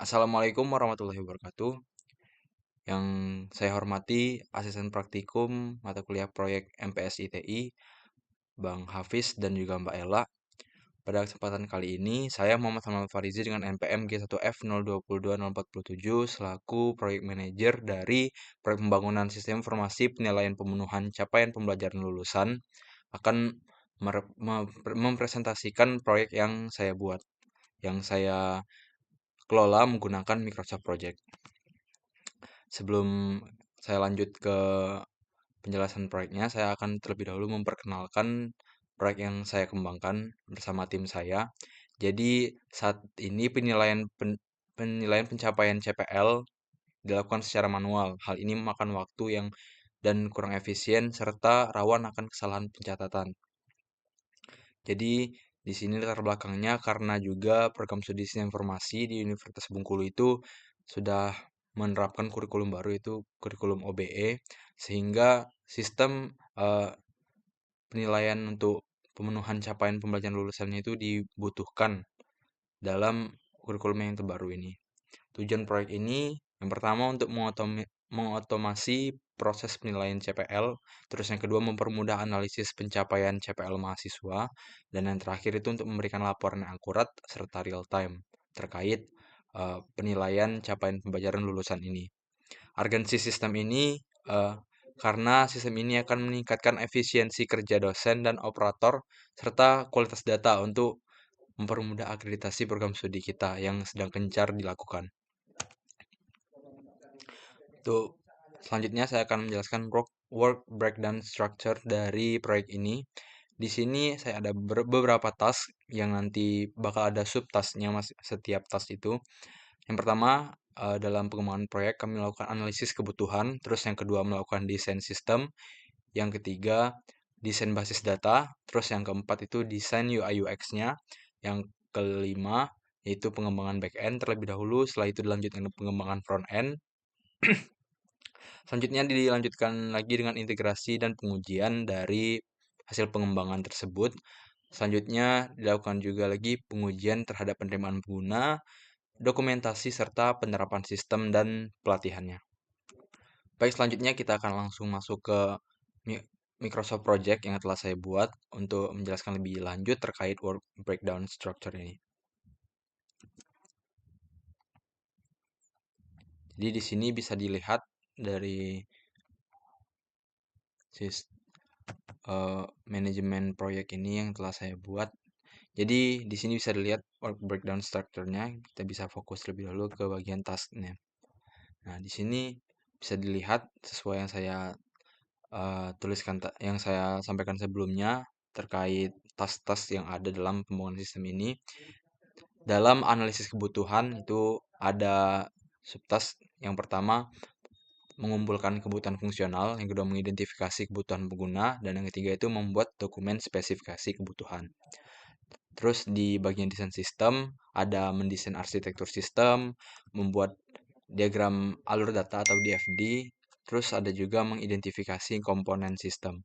Assalamualaikum warahmatullahi wabarakatuh. Yang saya hormati asisten praktikum mata kuliah proyek MPS ITI, Bang Hafiz dan juga Mbak Ella. Pada kesempatan kali ini, saya Muhammad Salman Farizi dengan NPM G1F02202407 selaku proyek manajer dari proyek pembangunan sistem informasi penilaian pemenuhan capaian pembelajaran lulusan akan mempresentasikan proyek yang saya buat, yang saya kelola menggunakan Microsoft Project. Sebelum saya lanjut ke penjelasan proyeknya, saya akan terlebih dahulu memperkenalkan proyek yang saya kembangkan bersama tim saya. Jadi saat ini penilaian pencapaian CPL dilakukan secara manual. Hal ini memakan waktu yang dan kurang efisien serta rawan akan kesalahan pencatatan. Jadi di sini latar belakangnya karena juga program studi sistem informasi di Universitas Bengkulu itu sudah menerapkan kurikulum baru, itu kurikulum OBE, sehingga sistem penilaian untuk pemenuhan capaian pembelajaran lulusannya itu dibutuhkan dalam kurikulum yang terbaru ini. Tujuan proyek ini yang pertama untuk mengotomasi proses penilaian CPL, terus yang kedua mempermudah analisis pencapaian CPL mahasiswa, dan yang terakhir itu untuk memberikan laporan yang akurat serta real time terkait penilaian capaian pembelajaran lulusan ini. Urgensi sistem ini eh, karena sistem ini akan meningkatkan efisiensi kerja dosen dan operator serta kualitas data untuk mempermudah akreditasi program studi kita yang sedang gencar dilakukan. Tuh, selanjutnya saya akan menjelaskan work breakdown structure dari proyek ini. Di sini saya ada beberapa task yang nanti bakal ada subtasknya mas setiap task itu. Yang pertama, dalam pengembangan proyek kami melakukan analisis kebutuhan, terus yang kedua melakukan desain sistem, yang ketiga desain basis data, terus yang keempat itu desain UI UX-nya, yang kelima yaitu pengembangan back-end terlebih dahulu, setelah itu dilanjutkan dengan pengembangan front-end. Selanjutnya dilanjutkan lagi dengan integrasi dan pengujian dari hasil pengembangan tersebut. Selanjutnya dilakukan juga lagi pengujian terhadap penerimaan pengguna, dokumentasi serta penerapan sistem dan pelatihannya. Baik, selanjutnya kita akan langsung masuk ke Microsoft Project yang telah saya buat untuk menjelaskan lebih lanjut terkait work breakdown structure ini. Jadi di sini bisa dilihat dari manajemen proyek ini yang telah saya buat. Jadi di sini bisa dilihat work breakdown structure-nya. Kita bisa fokus lebih dahulu ke bagian task-nya. Nah, di sini bisa dilihat sesuai yang saya yang saya sampaikan sebelumnya terkait task-task yang ada dalam pembangunan sistem ini. Dalam analisis kebutuhan itu ada subtask yang pertama mengumpulkan kebutuhan fungsional, yang kedua mengidentifikasi kebutuhan pengguna, dan yang ketiga itu membuat dokumen spesifikasi kebutuhan. Terus di bagian desain sistem ada mendesain arsitektur sistem, membuat diagram alur data atau DFD, terus ada juga mengidentifikasi komponen sistem.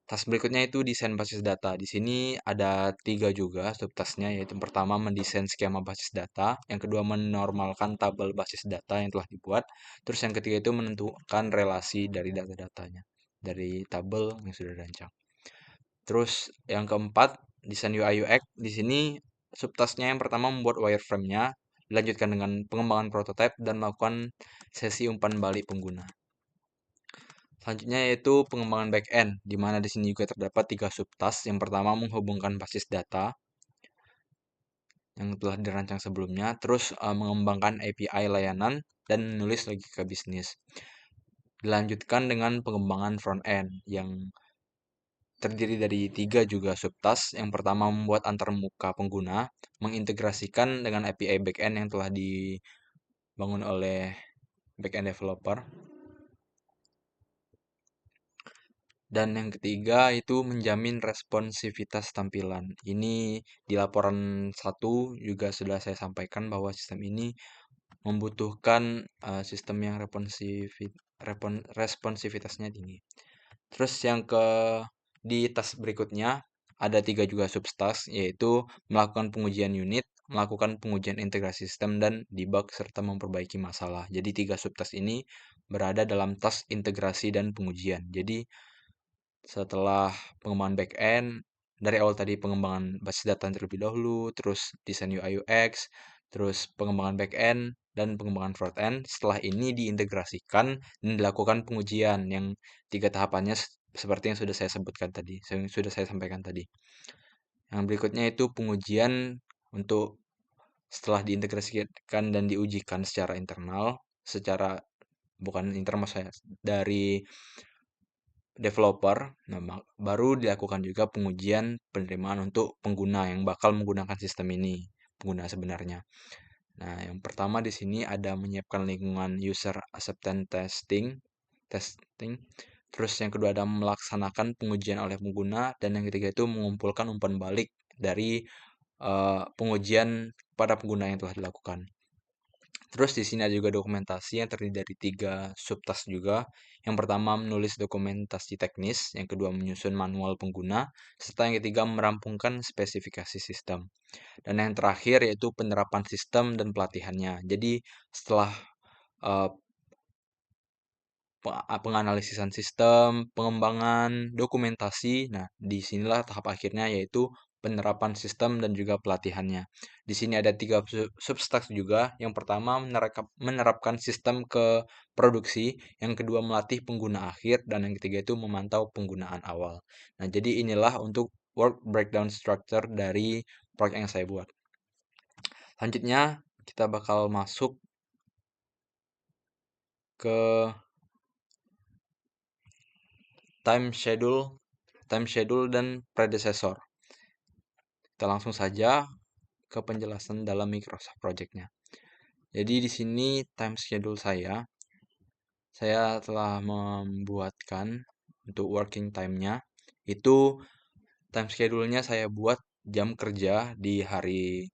Task berikutnya itu desain basis data. Di sini ada 3 juga subtasknya, yaitu yang pertama mendesain skema basis data, yang kedua menormalkan tabel basis data yang telah dibuat, terus yang ketiga itu menentukan relasi dari data-datanya dari tabel yang sudah dirancang. Terus yang keempat desain UI UX. Di sini subtasknya yang pertama membuat wireframe-nya, dilanjutkan dengan pengembangan prototipe dan melakukan sesi umpan balik pengguna. Selanjutnya yaitu pengembangan back-end, di mana di sini juga terdapat 3 subtask. Yang pertama menghubungkan basis data yang telah dirancang sebelumnya, terus mengembangkan API layanan dan menulis logika bisnis. Dilanjutkan dengan pengembangan front-end yang terdiri dari 3 juga subtask. Yang pertama membuat antarmuka pengguna, mengintegrasikan dengan API back-end yang telah dibangun oleh back-end developer. Dan yang ketiga itu menjamin responsivitas tampilan. Ini di laporan 1 juga sudah saya sampaikan bahwa sistem ini membutuhkan sistem yang responsivitasnya tinggi. Terus yang di task berikutnya ada 3 juga subtask, yaitu melakukan pengujian unit, melakukan pengujian integrasi sistem dan debug serta memperbaiki masalah. Jadi 3 subtask ini berada dalam task integrasi dan pengujian. Jadi setelah pengembangan backend, dari awal tadi pengembangan basis data terlebih dahulu, terus desain UI UX, terus pengembangan backend dan pengembangan frontend. Setelah ini diintegrasikan dan dilakukan pengujian yang 3 tahapannya seperti yang sudah saya sebutkan tadi, yang sudah saya sampaikan tadi. Yang berikutnya itu pengujian untuk setelah diintegrasikan dan diujikan secara internal, secara bukan internal maksudnya dari developer, nah, baru dilakukan juga pengujian penerimaan untuk pengguna yang bakal menggunakan sistem ini, pengguna sebenarnya. Nah, yang pertama di sini ada menyiapkan lingkungan user acceptance testing. Terus yang kedua ada melaksanakan pengujian oleh pengguna dan yang ketiga itu mengumpulkan umpan balik dari pengujian pada pengguna yang telah dilakukan. Terus di sini ada juga dokumentasi yang terdiri dari 3 subtask juga. Yang pertama menulis dokumentasi teknis, yang kedua menyusun manual pengguna, serta yang ketiga merampungkan spesifikasi sistem. Dan yang terakhir yaitu penerapan sistem dan pelatihannya. Jadi setelah uh, penganalisisan sistem, pengembangan, dokumentasi. Nah, di sinilah tahap akhirnya yaitu penerapan sistem dan juga pelatihannya. Di sini ada 3 substack juga. Yang pertama menerapkan sistem ke produksi, yang kedua melatih pengguna akhir, dan yang ketiga itu memantau penggunaan awal. Nah, jadi inilah untuk work breakdown structure dari proyek yang saya buat. Selanjutnya kita bakal masuk ke time schedule dan predecessor. Kita langsung saja ke penjelasan dalam Microsoft Project-nya. Jadi di sini time schedule saya telah membuatkan untuk working time-nya. Itu time schedule-nya saya buat jam kerja di hari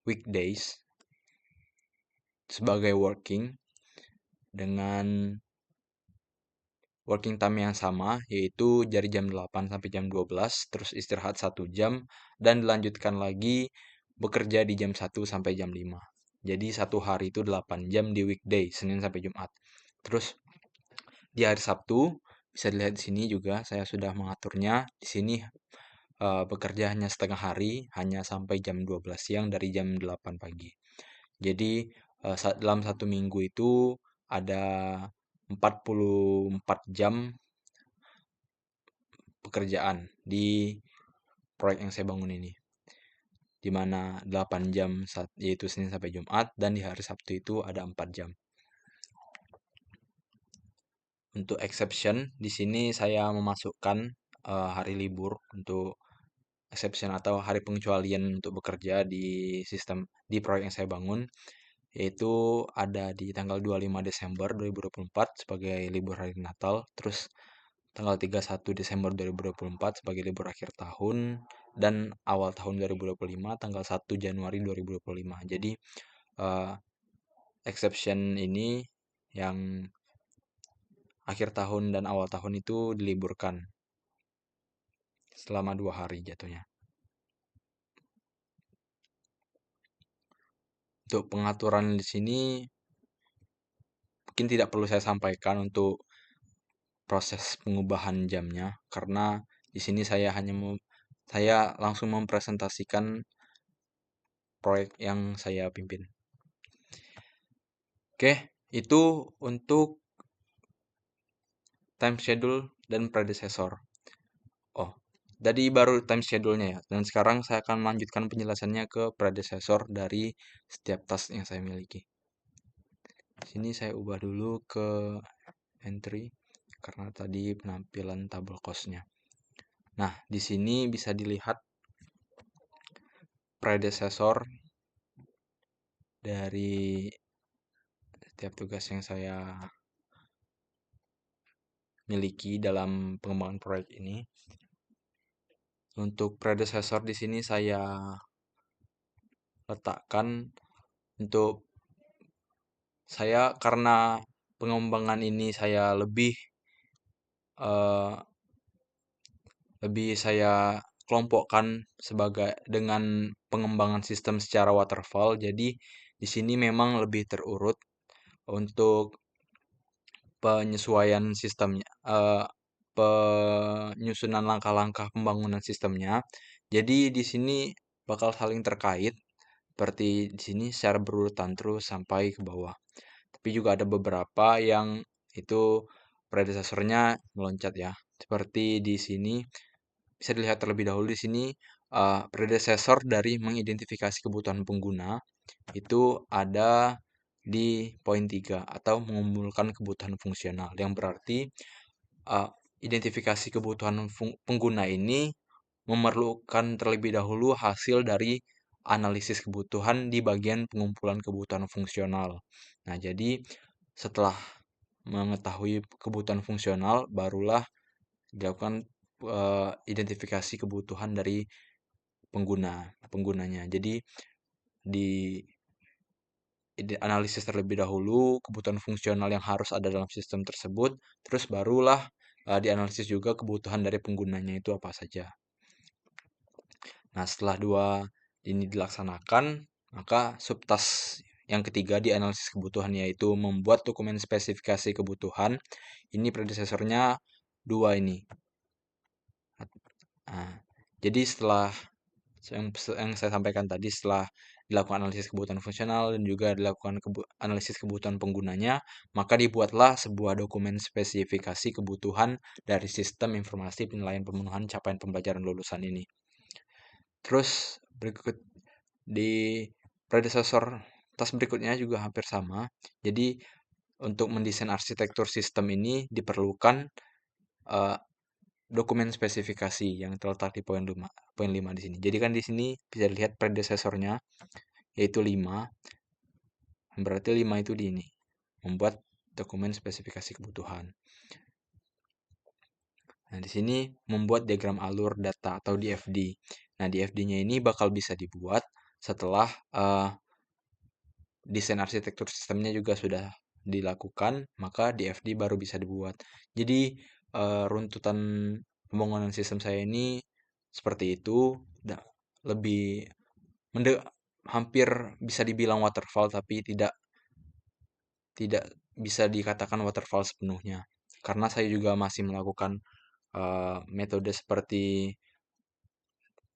weekdays sebagai working dengan working time yang sama, yaitu dari jam 8 sampai jam 12, terus istirahat 1 jam, dan dilanjutkan lagi bekerja di jam 1 sampai jam 5. Jadi satu hari itu 8 jam di weekday, Senin sampai Jumat. Terus di hari Sabtu, bisa dilihat di sini juga saya sudah mengaturnya. Di sini bekerja hanya setengah hari, hanya sampai jam 12 siang dari jam 8 pagi. Jadi dalam satu minggu itu ada 44 jam pekerjaan di proyek yang saya bangun ini. Di mana 8 jam yaitu Senin sampai Jumat dan di hari Sabtu itu ada 4 jam. Untuk exception di sini saya memasukkan hari libur untuk exception atau hari pengecualian untuk bekerja di sistem di proyek yang saya bangun, yaitu ada di tanggal 25 Desember 2024 sebagai libur hari Natal, terus tanggal 31 Desember 2024 sebagai libur akhir tahun, dan awal tahun 2025 tanggal 1 Januari 2025. Jadi uh, exception ini yang akhir tahun dan awal tahun itu diliburkan selama 2 hari jatuhnya. Untuk pengaturan di sini mungkin tidak perlu saya sampaikan untuk proses pengubahan jamnya karena di sini saya langsung mempresentasikan proyek yang saya pimpin. Oke, itu untuk time schedule dan predecessor. Oh, tadi baru time schedule-nya ya. Dan sekarang saya akan melanjutkan penjelasannya ke predecessor dari setiap task yang saya miliki. Sini saya ubah dulu ke entry karena tadi penampilan tabel cost-nya. Nah, di sini bisa dilihat predecessor dari setiap tugas yang saya miliki dalam pengembangan proyek ini. Untuk predecessor di sini saya letakkan untuk saya karena pengembangan ini saya lebih saya kelompokkan sebagai dengan pengembangan sistem secara waterfall. Jadi di sini memang lebih terurut untuk penyesuaian sistemnya, penyusunan langkah-langkah pembangunan sistemnya. Jadi di sini bakal saling terkait, seperti di sini secara berurutan terus sampai ke bawah. Tapi juga ada beberapa yang itu predecessornya meloncat ya. Seperti di sini bisa dilihat terlebih dahulu di sini predecessor dari mengidentifikasi kebutuhan pengguna itu ada di poin 3 atau mengumpulkan kebutuhan fungsional yang berarti uh, identifikasi kebutuhan pengguna ini memerlukan terlebih dahulu hasil dari analisis kebutuhan di bagian pengumpulan kebutuhan fungsional. Nah, jadi setelah mengetahui kebutuhan fungsional, barulah dilakukan identifikasi kebutuhan dari penggunanya. Jadi di analisis terlebih dahulu kebutuhan fungsional yang harus ada dalam sistem tersebut, terus barulah dianalisis juga kebutuhan dari penggunanya itu apa saja. Nah, setelah dua ini dilaksanakan, maka subtask yang ketiga di analisis kebutuhan yaitu membuat dokumen spesifikasi kebutuhan. Ini predecessornya dua ini. Nah, jadi setelah yang saya sampaikan tadi, setelah dilakukan analisis kebutuhan fungsional dan juga dilakukan analisis kebutuhan penggunanya, maka dibuatlah sebuah dokumen spesifikasi kebutuhan dari sistem informasi penilaian pemenuhan capaian pembelajaran lulusan ini. Terus berikut di predecessor tas berikutnya juga hampir sama. Jadi untuk mendesain arsitektur sistem ini diperlukan uh, dokumen spesifikasi yang terletak di poin 5 di sini. Jadi kan di sini bisa dilihat predecessornya yaitu 5. Berarti 5 itu di ini. Membuat dokumen spesifikasi kebutuhan. Nah, di sini membuat diagram alur data atau DFD. Nah, DFD-nya ini bakal bisa dibuat setelah desain arsitektur sistemnya juga sudah dilakukan, maka DFD baru bisa dibuat. Jadi runtutan pembangunan sistem saya ini seperti itu, lebih hampir bisa dibilang waterfall tapi tidak tidak bisa dikatakan waterfall sepenuhnya. Karena saya juga masih melakukan metode seperti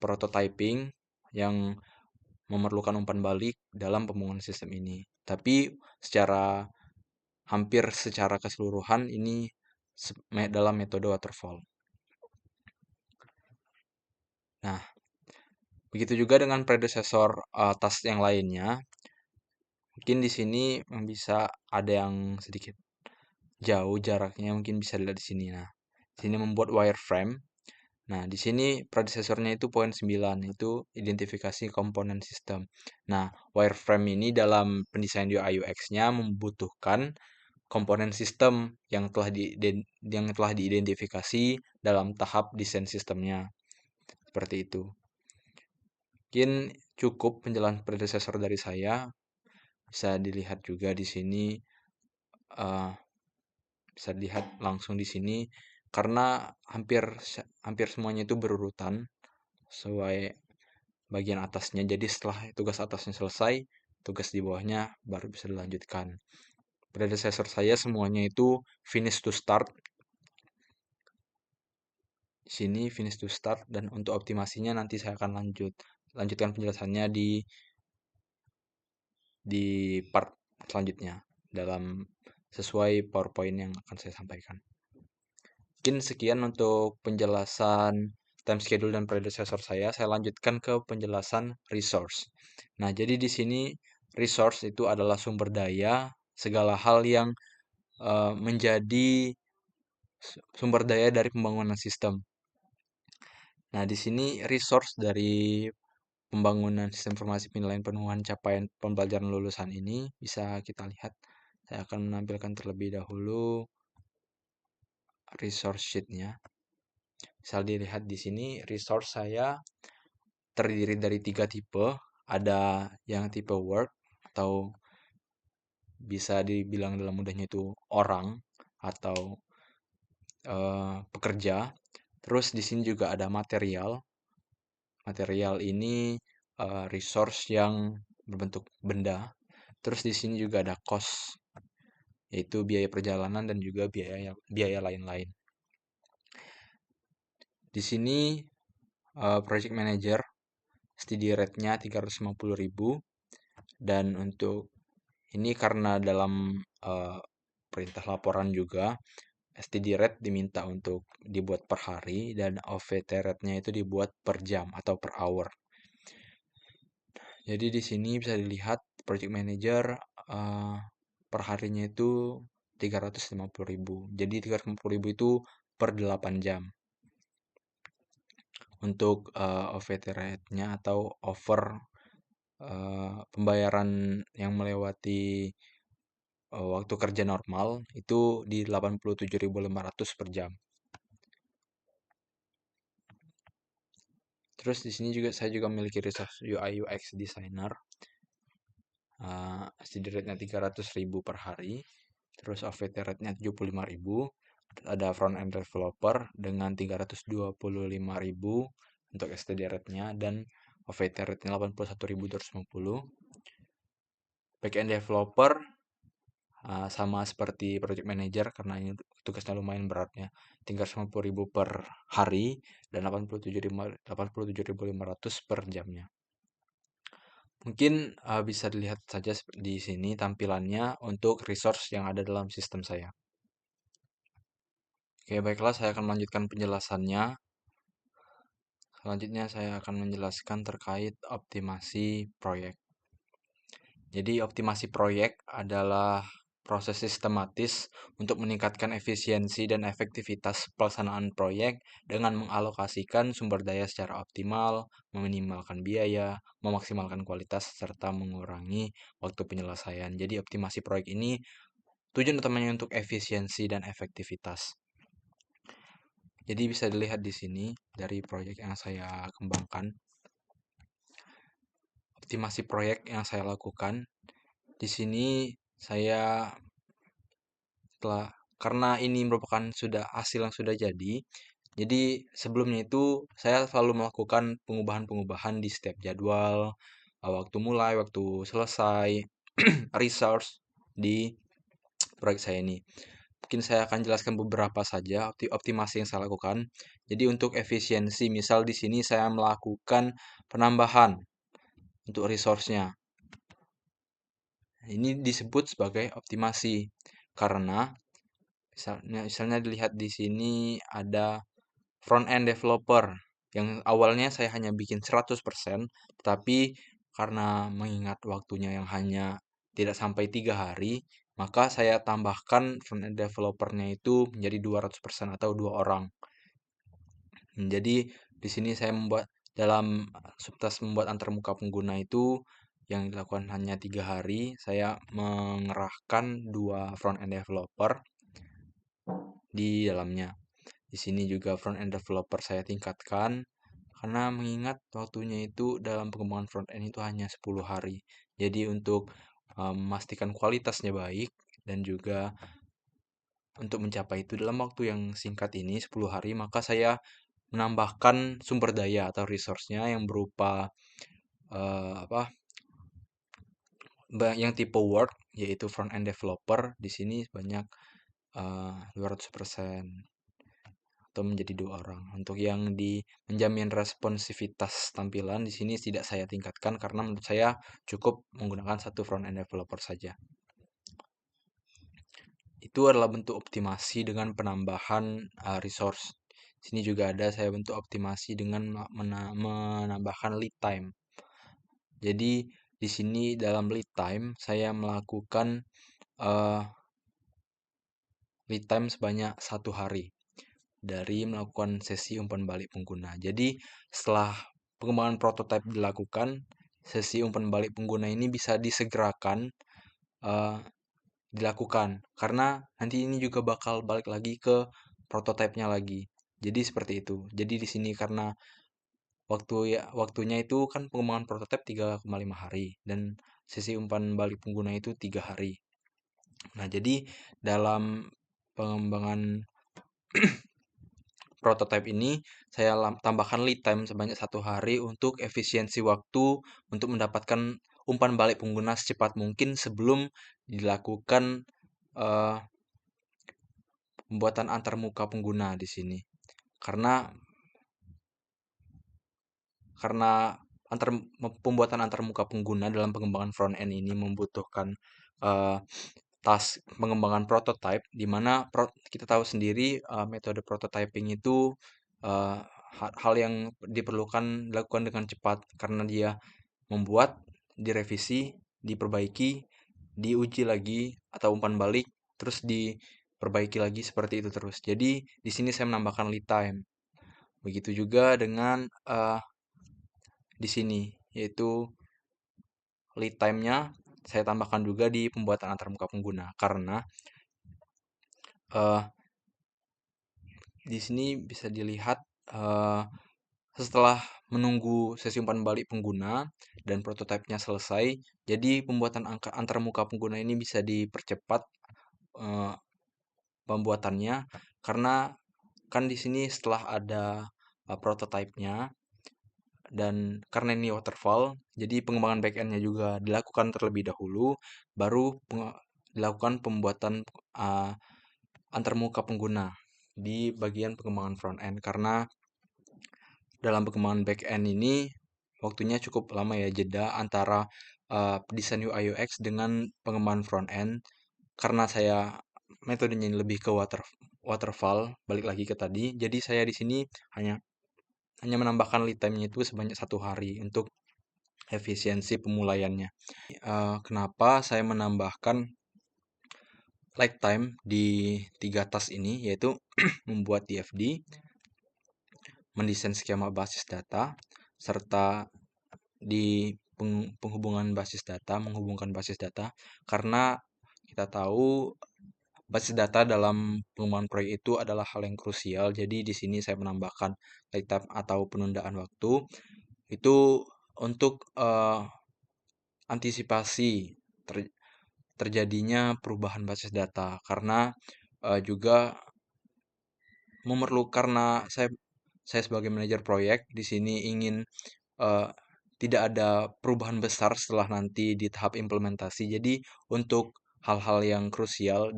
prototyping yang memerlukan umpan balik dalam pembangunan sistem ini. Tapi hampir secara keseluruhan ini dalam metode waterfall. Nah, begitu juga dengan predecessor task yang lainnya. Mungkin di sini bisa ada yang sedikit jauh jaraknya, mungkin bisa dilihat di sini. Nah, di sini membuat wireframe. Nah, di sini predecessornya itu poin 9, itu identifikasi komponen sistem. Nah, wireframe ini dalam pendesain UI UX-nya membutuhkan komponen sistem yang telah diidentifikasi dalam tahap desain sistemnya. Seperti itu. Mungkin cukup penjelasan predecessor dari saya. Bisa dilihat juga di sini, uh, bisa dilihat langsung di sini karena hampir semuanya itu berurutan sesuai bagian atasnya. Jadi setelah tugas atasnya selesai, tugas di bawahnya baru bisa dilanjutkan. Predecessor saya semuanya itu finish to start. Di sini finish to start, dan untuk optimasinya nanti saya akan lanjutkan penjelasannya di part selanjutnya dalam sesuai PowerPoint yang akan saya sampaikan. Mungkin sekian untuk penjelasan time schedule dan predecessor saya. Saya lanjutkan ke penjelasan resource. Nah, jadi di sini resource itu adalah sumber daya, segala hal yang menjadi sumber daya dari pembangunan sistem. Nah, di sini resource dari pembangunan sistem informasi penilaian pemenuhan capaian pembelajaran lulusan ini bisa kita lihat. Saya akan menampilkan terlebih dahulu resource sheet-nya. Bisa dilihat di sini resource saya terdiri dari 3 tipe. Ada yang tipe work atau bisa dibilang dalam mudahnya itu orang atau pekerja. Terus di sini juga ada material Material ini resource yang berbentuk benda. Terus di sini juga ada cost, yaitu biaya perjalanan dan juga biaya lain-lain. Di sini project manager steady rate-nya 350.000, dan untuk ini karena dalam perintah laporan juga steady rate diminta untuk dibuat per hari dan OVT rate-nya itu dibuat per jam atau per hour. Jadi di sini bisa dilihat project manager per harinya itu 350.000. Jadi 350.000 itu per 8 jam. Untuk OVT rate-nya atau over pembayaran yang melewati waktu kerja normal itu di 87.500 per jam. Terus di sini juga saya juga memiliki resource UI UX designer. Steady rate-nya 300.000 per hari. Terus OVT rate-nya 75.000. Ada front end developer dengan 325.000 untuk steady rate-nya dan OVT rate-nya 81.250. Back end developer sama seperti project manager karena ini tugasnya lumayan beratnya, 350.000 per hari dan 87.500 per jamnya. Mungkin bisa dilihat saja di sini tampilannya untuk resource yang ada dalam sistem saya. Oke, baiklah, saya akan melanjutkan penjelasannya. Selanjutnya saya akan menjelaskan terkait optimasi proyek. Jadi optimasi proyek adalah proses sistematis untuk meningkatkan efisiensi dan efektivitas pelaksanaan proyek dengan mengalokasikan sumber daya secara optimal, meminimalkan biaya, memaksimalkan kualitas, serta mengurangi waktu penyelesaian. Jadi optimasi proyek ini tujuan utamanya untuk efisiensi dan efektivitas. Jadi bisa dilihat di sini dari proyek yang saya kembangkan. Optimasi proyek yang saya lakukan di sini saya karena ini merupakan hasil yang sudah jadi sebelumnya itu saya selalu melakukan pengubahan-pengubahan di setiap jadwal, waktu mulai, waktu selesai, resource di proyek saya ini. Mungkin saya akan jelaskan beberapa saja optimasi yang saya lakukan. Jadi untuk efisiensi, misal di sini saya melakukan penambahan untuk resource-nya. Ini disebut sebagai optimasi karena misalnya dilihat di sini ada front end developer yang awalnya saya hanya bikin 100%, tapi karena mengingat waktunya yang hanya tidak sampai 3 hari, maka saya tambahkan front end developernya itu menjadi 200% atau 2 orang. Jadi di sini saya membuat dalam subtask membuat antarmuka pengguna itu yang dilakukan hanya 3 hari, saya mengerahkan 2 front end developer di dalamnya. Di sini juga front end developer saya tingkatkan karena mengingat waktunya itu dalam pengembangan front end itu hanya 10 hari. Jadi untuk memastikan kualitasnya baik dan juga untuk mencapai itu dalam waktu yang singkat ini 10 hari, maka saya menambahkan sumber daya atau resource-nya yang berupa yang tipe Word, yaitu front end developer di sini sebanyak 200% atau menjadi 2 orang. Untuk yang menjamin responsivitas tampilan di sini tidak saya tingkatkan karena menurut saya cukup menggunakan 1 front end developer saja. Itu adalah bentuk optimasi dengan penambahan resource. Sini juga ada saya bentuk optimasi dengan menambahkan lead time. Jadi di sini dalam lead time saya melakukan lead time sebanyak 1 hari dari melakukan sesi umpan balik pengguna. Jadi setelah pengembangan prototipe dilakukan, sesi umpan balik pengguna ini bisa disegerakan dilakukan karena nanti ini juga bakal balik lagi ke prototipenya lagi. Jadi seperti itu. Jadi di sini karena waktunya itu kan pengembangan prototipe 3,5 hari dan sesi umpan balik pengguna itu 3 hari. Nah, jadi dalam pengembangan prototype ini saya tambahkan lead time sebanyak 1 hari untuk efisiensi waktu untuk mendapatkan umpan balik pengguna secepat mungkin sebelum dilakukan eh, pembuatan antarmuka pengguna di sini. Karena antar pembuatan antarmuka pengguna dalam pengembangan front end ini membutuhkan eh, task pengembangan prototype, di mana kita tahu sendiri metode prototyping itu eh, hal yang diperlukan dilakukan dengan cepat karena dia membuat, direvisi, diperbaiki, diuji lagi atau umpan balik, terus diperbaiki lagi seperti itu terus. Jadi di sini saya menambahkan lead time. Begitu juga dengan di sini, yaitu lead time-nya saya tambahkan juga di pembuatan antarmuka pengguna karena eh, di sini bisa dilihat eh, setelah menunggu sesi umpan balik pengguna dan prototipenya selesai, jadi pembuatan antarmuka pengguna ini bisa dipercepat eh, pembuatannya karena kan di sini setelah ada prototipenya dan karena ini waterfall, jadi pengembangan backend-nya juga dilakukan terlebih dahulu, baru dilakukan pembuatan uh, antarmuka pengguna di bagian pengembangan front end karena dalam pengembangan back end ini waktunya cukup lama ya, jeda antara desain UI UX dengan pengembangan front end karena saya metodenya ini lebih ke waterfall, balik lagi ke tadi. Jadi saya di sini hanya hanya menambahkan lead time-nya itu sebanyak 1 hari untuk efisiensi pemulaiannya. Kenapa saya menambahkan lag time di 3 task ini, yaitu membuat DFD, mendesain skema basis data, serta di penghubungan basis data, menghubungkan basis data, karena kita tahu basis data dalam pengembangan proyek itu adalah hal yang krusial. Jadi di sini saya menambahkan lag time atau penundaan waktu itu untuk antisipasi terjadinya perubahan basis data karena juga karena saya sebagai manajer proyek di sini ingin eh, tidak ada perubahan besar setelah nanti di tahap implementasi. Jadi untuk hal-hal yang krusial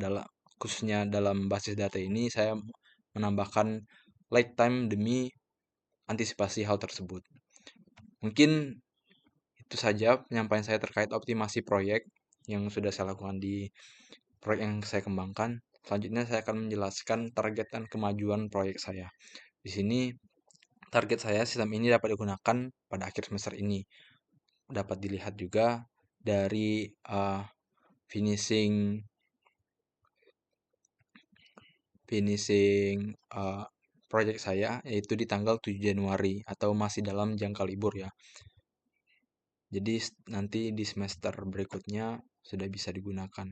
khususnya dalam basis data ini saya menambahkan lag time demi antisipasi hal tersebut. Mungkin itu saja penyampaian saya terkait optimasi proyek yang sudah saya lakukan di proyek yang saya kembangkan. Selanjutnya saya akan menjelaskan target dan kemajuan proyek saya. Di sini target saya sistem ini dapat digunakan pada akhir semester ini. Dapat dilihat juga dari finishing finishing project saya yaitu di tanggal 7 Januari atau masih dalam jangka libur ya. Jadi nanti di semester berikutnya sudah bisa digunakan.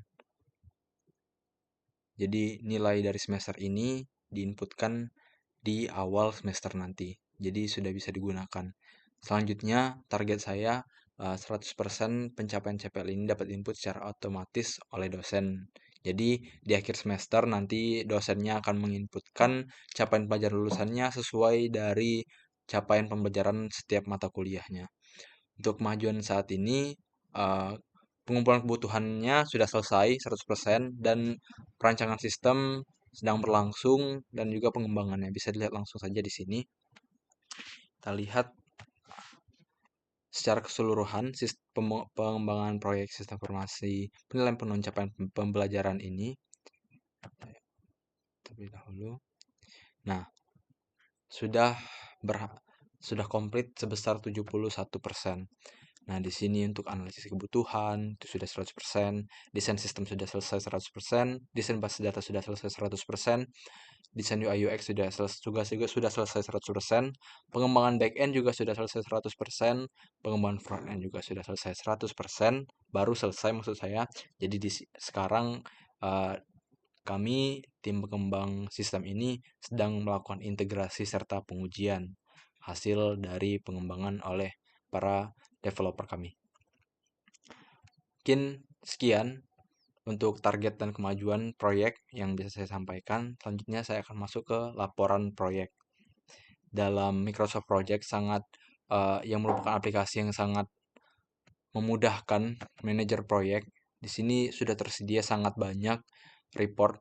Jadi nilai dari semester ini diinputkan di awal semester nanti. Jadi sudah bisa digunakan. Selanjutnya target saya 100% pencapaian CPL ini dapat input secara otomatis oleh dosen. Jadi di akhir semester nanti dosennya akan menginputkan capaian pelajar lulusannya sesuai dari capaian pembelajaran setiap mata kuliahnya. Untuk kemajuan saat ini, eh, pengumpulan kebutuhannya sudah selesai 100% dan perancangan sistem sedang berlangsung dan juga pengembangannya. Bisa dilihat langsung saja di sini. Kita lihat secara keseluruhan pengembangan proyek sistem informasi penilaian penuh capaian pembelajaran ini terlebih dahulu. Nah, sudah sudah komplit sebesar 71%. Nah, di sini untuk analisis kebutuhan itu sudah 100%, desain sistem sudah selesai 100%, desain basis data sudah selesai 100%, desain UI UX juga sudah selesai 100%, pengembangan backend juga sudah selesai 100%, pengembangan frontend juga sudah selesai 100%, baru selesai maksud saya. Jadi sekarang uh, kami tim pengembang sistem ini sedang melakukan integrasi serta pengujian hasil dari pengembangan oleh para developer kami. Mungkin sekian untuk target dan kemajuan proyek yang bisa saya sampaikan. Selanjutnya saya akan masuk ke laporan proyek. dalam Microsoft Project yang merupakan aplikasi yang sangat memudahkan manajer proyek. Di sini sudah tersedia sangat banyak report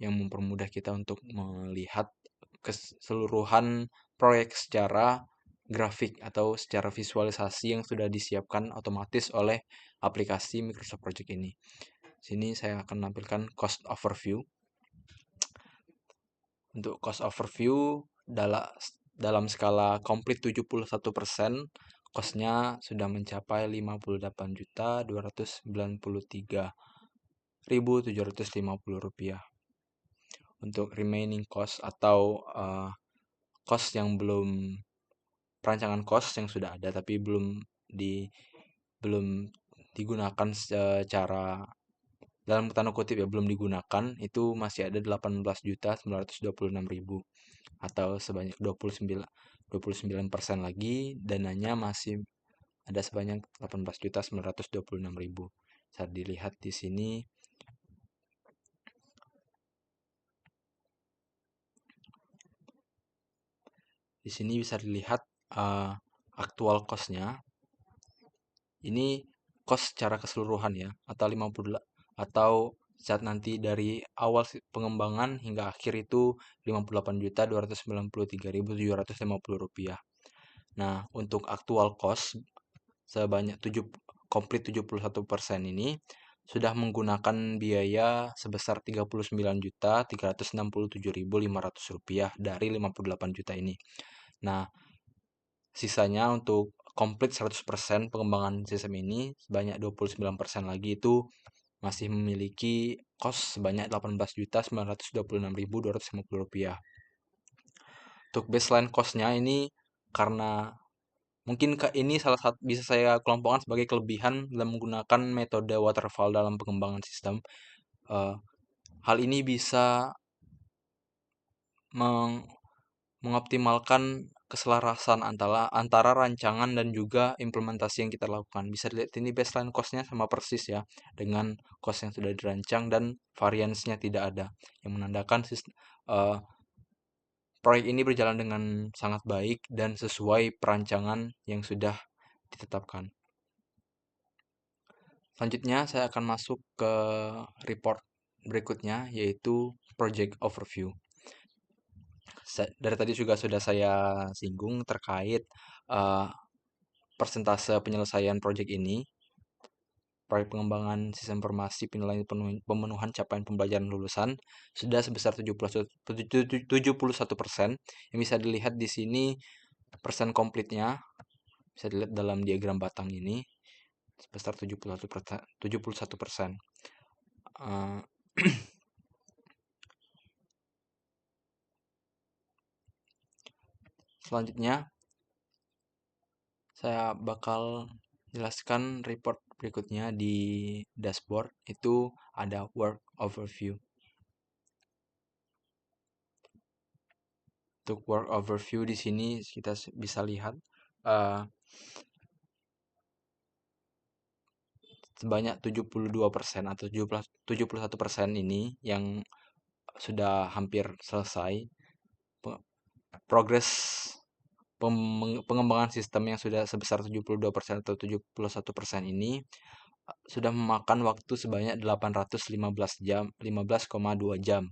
yang mempermudah kita untuk melihat keseluruhan proyek secara grafik atau secara visualisasi yang sudah disiapkan otomatis oleh aplikasi Microsoft Project ini. Sini saya akan menampilkan cost overview. Untuk cost overview dalam skala komplit 71%, costnya sudah mencapai 58.293.750 rupiah. Untuk remaining cost atau cost yang belum perancangan cost yang sudah ada tapi belum digunakan secara dalam tanda kutip ya belum digunakan, itu masih ada 18.926.000 atau sebanyak 29% lagi. Dananya masih ada sebanyak 18.926.000. Saat dilihat di sini, bisa dilihat aktual cost-nya. Ini cost secara keseluruhan ya, atau 50 atau saat nanti dari awal pengembangan hingga akhir itu 58.293.750 rupiah. Nah, untuk aktual cost sebanyak komplit 71% ini sudah menggunakan biaya sebesar 39.367.500 rupiah dari 58 juta ini. Nah, sisanya untuk komplit 100% pengembangan sistem ini sebanyak 29% lagi itu masih memiliki cost sebanyak 18.926.250 rupiah. Untuk baseline cost-nya ini karena mungkin ini salah satu bisa saya kelompokkan sebagai kelebihan dalam menggunakan metode waterfall dalam pengembangan sistem. Hal ini bisa mengoptimalkan keselarasan antara rancangan dan juga implementasi yang kita lakukan. Bisa dilihat ini baseline cost-nya sama persis ya dengan cost yang sudah dirancang dan variance-nya tidak ada, yang menandakan proyek ini berjalan dengan sangat baik dan sesuai perancangan yang sudah ditetapkan. Selanjutnya saya akan masuk ke report berikutnya, yaitu project overview. Dari tadi juga sudah saya singgung terkait persentase penyelesaian project ini. Proyek pengembangan sistem informasi penilaian pemenuhan capaian pembelajaran lulusan sudah sebesar 71%. Yang bisa dilihat di sini persen komplitnya bisa dilihat dalam diagram batang ini sebesar 71%. Selanjutnya saya bakal jelaskan report berikutnya di dashboard. Itu ada work overview. Untuk work overview di sini kita bisa lihat sebanyak 72% atau 71% ini yang sudah hampir selesai. Progres pengembangan sistem yang sudah sebesar 72% atau 71% ini sudah memakan waktu sebanyak 815 jam, 15,2 jam.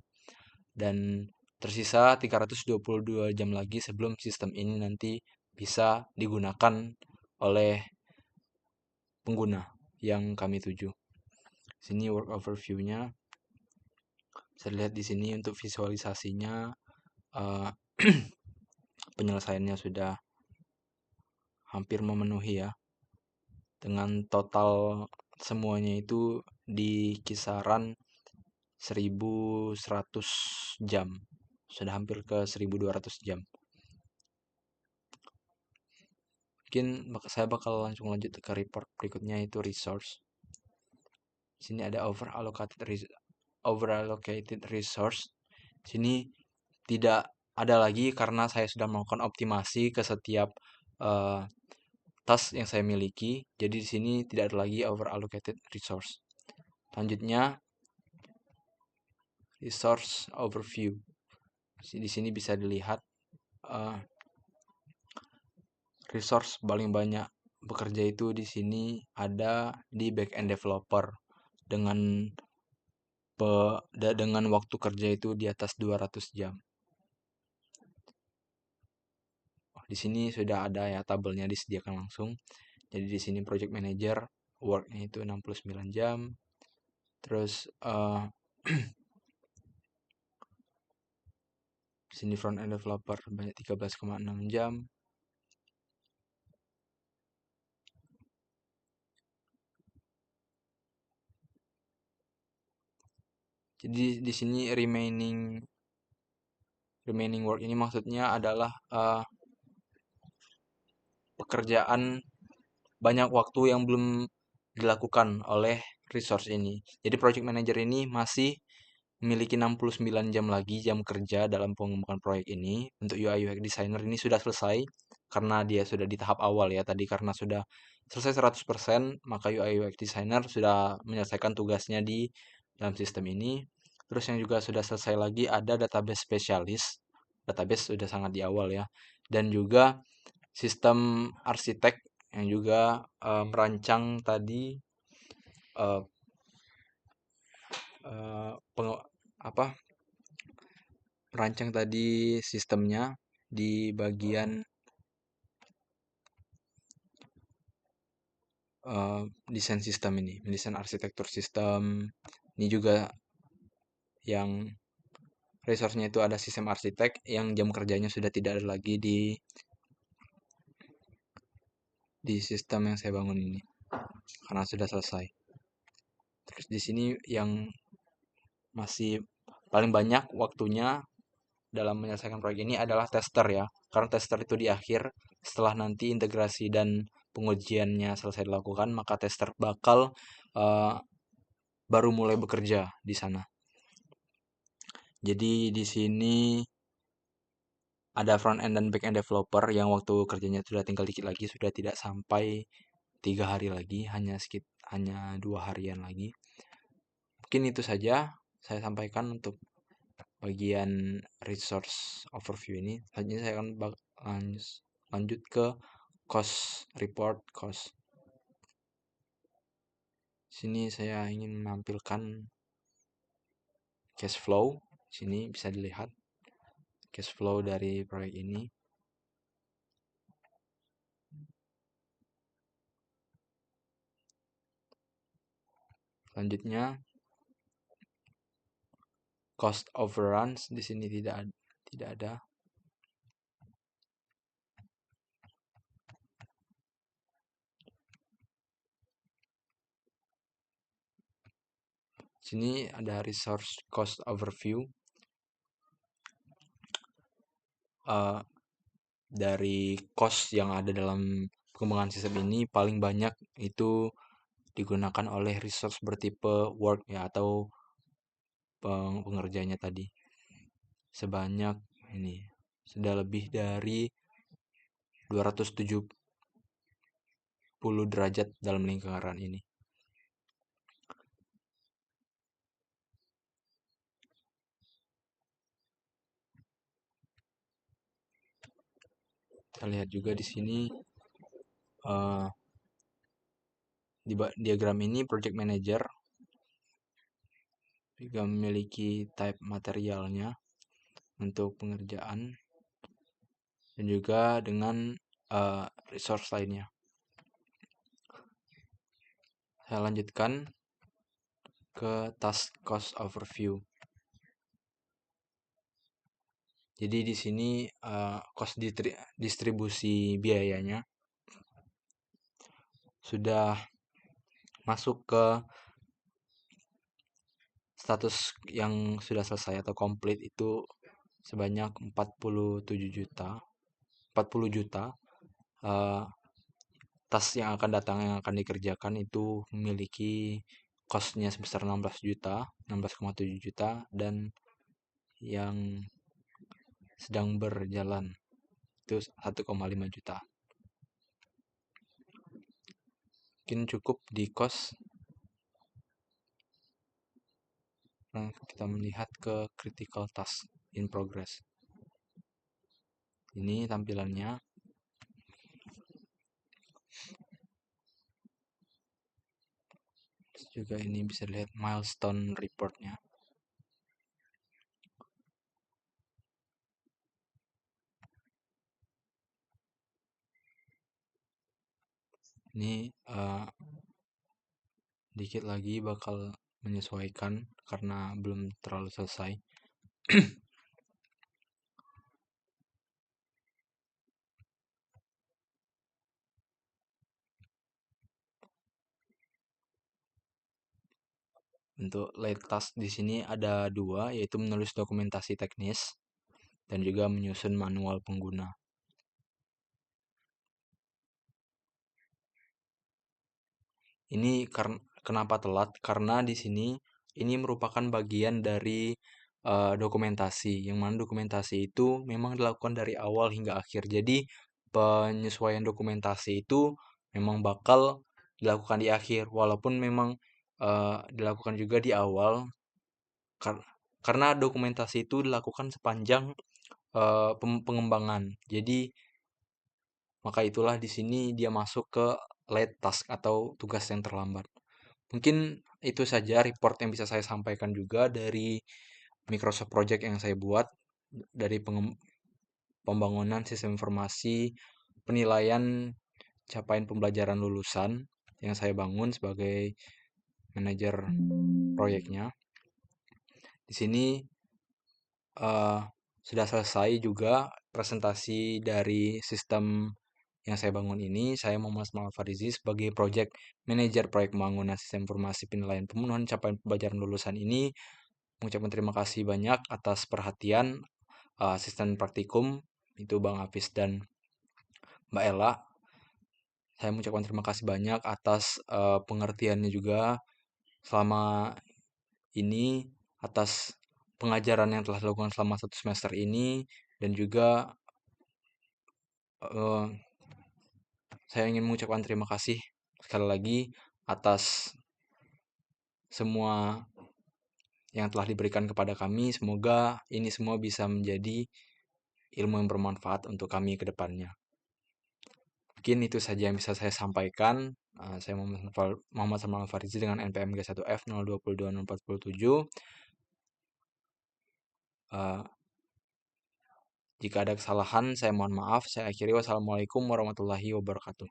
Dan tersisa 322 jam lagi sebelum sistem ini nanti bisa digunakan oleh pengguna yang kami tuju. Sini work overview-nya. Bisa lihat di sini untuk visualisasinya penyelesaiannya sudah hampir memenuhi ya. Dengan total semuanya itu di kisaran 1.100 jam. Sudah hampir ke 1.200 jam. Mungkin saya bakal langsung lanjut ke report berikutnya, itu resource. Sini ada overallocated resource. Sini tidak ada lagi karena saya sudah melakukan optimasi ke setiap task yang saya miliki. Jadi di sini tidak ada lagi overallocated resource. Selanjutnya resource overview. Di sini bisa dilihat eh, resource paling banyak bekerja itu di sini ada di back end developer dengan dengan waktu kerja itu di atas 200 jam. Di sini sudah ada ya tabelnya disediakan langsung. Jadi di sini project manager worknya itu 69 jam. Terus sini front end developer banyak 13,6 jam. Jadi di sini remaining work ini maksudnya adalah pekerjaan banyak waktu yang belum dilakukan oleh resource ini. Jadi project manager ini masih memiliki 69 jam lagi jam kerja dalam pengembangan proyek ini. Untuk UI UX designer ini sudah selesai karena dia sudah di tahap awal ya. Tadi karena sudah selesai 100%, maka UI UX designer sudah menyelesaikan tugasnya di dalam sistem ini. Terus yang juga sudah selesai lagi ada database spesialis. Database sudah sangat di awal ya. Dan juga sistem arsitek yang juga merancang tadi eh, eh, penge- apa merancang tadi sistemnya di bagian desain sistem ini, desain arsitektur sistem. Ini juga yang resource-nya itu ada sistem arsitek yang jam kerjanya sudah tidak ada lagi di sistem yang saya bangun ini karena sudah selesai. Terus di sini yang masih paling banyak waktunya dalam menyelesaikan proyek ini adalah tester ya. Karena tester itu di akhir, setelah nanti integrasi dan pengujiannya selesai dilakukan, maka tester bakal eh, baru mulai bekerja di sana. Jadi di sini ada front end dan back end developer yang waktu kerjanya sudah tinggal dikit lagi, sudah tidak sampai 3 hari lagi, hanya 2 harian lagi. Mungkin itu saja saya sampaikan untuk bagian resource overview ini. Selanjutnya saya akan lanjut ke cost report cost. Sini saya ingin menampilkan cash flow. Sini bisa dilihat cash flow dari proyek ini. Selanjutnya cost overruns di sini tidak ada. Sini ada resource cost overview. Dari cost yang ada dalam pengembangan sistem ini paling banyak itu digunakan oleh resource bertipe work ya atau pengerjanya tadi. Sebanyak ini sudah lebih dari 270 derajat dalam lingkaran ini. Kita lihat juga di sini eh, di diagram ini project manager juga memiliki type materialnya untuk pengerjaan dan juga dengan resource lainnya. Saya lanjutkan ke task cost overview. Jadi di sini cost distribusi biayanya sudah masuk ke status yang sudah selesai atau komplit itu sebanyak 47 juta. 40 juta. Uh, Tas yang akan datang yang akan dikerjakan itu memiliki costnya sebesar 16 juta, 16,7 juta dan yang sedang berjalan itu 1,5 juta. Mungkin cukup di cost. Nah, kita melihat ke critical task in progress. Ini tampilannya. Terus juga ini bisa lihat milestone reportnya. Ini dikit lagi bakal menyesuaikan karena belum terlalu selesai. Untuk late task di sini ada dua, yaitu menulis dokumentasi teknis dan juga menyusun manual pengguna. Ini kenapa telat? Karena di sini ini merupakan bagian dari dokumentasi, yang mana dokumentasi itu memang dilakukan dari awal hingga akhir. Jadi penyesuaian dokumentasi itu memang bakal dilakukan di akhir, walaupun memang dilakukan juga di awal, kar- karena dokumentasi itu dilakukan sepanjang pengembangan. Jadi maka itulah di sini dia masuk ke late task atau tugas yang terlambat. Mungkin itu saja report yang bisa saya sampaikan juga dari Microsoft Project yang saya buat, dari pembangunan sistem informasi, penilaian capaian pembelajaran lulusan yang saya bangun sebagai manajer proyeknya. Di sini eh, sudah selesai juga presentasi dari sistem yang saya bangun ini. Saya Muhammad Ismail Farizi sebagai Project Manager Proyek Pembangunan Sistem Informasi Penilaian Pemenuhan Capaian Pembelajaran Lulusan ini mengucapkan terima kasih banyak atas perhatian asisten praktikum itu Bang Hafiz dan Mbak Ella. Saya mengucapkan terima kasih banyak atas pengertiannya juga selama ini, atas pengajaran yang telah dilakukan selama 1 semester ini, dan juga eh, saya ingin mengucapkan terima kasih sekali lagi atas semua yang telah diberikan kepada kami. Semoga ini semua bisa menjadi ilmu yang bermanfaat untuk kami ke depannya. Mungkin itu saja yang bisa saya sampaikan. Saya Muhammad Salman Farizi dengan NPM G1F 022-047. Uh, Jika ada kesalahan, saya mohon maaf. Saya akhiri. Wassalamualaikum warahmatullahi wabarakatuh.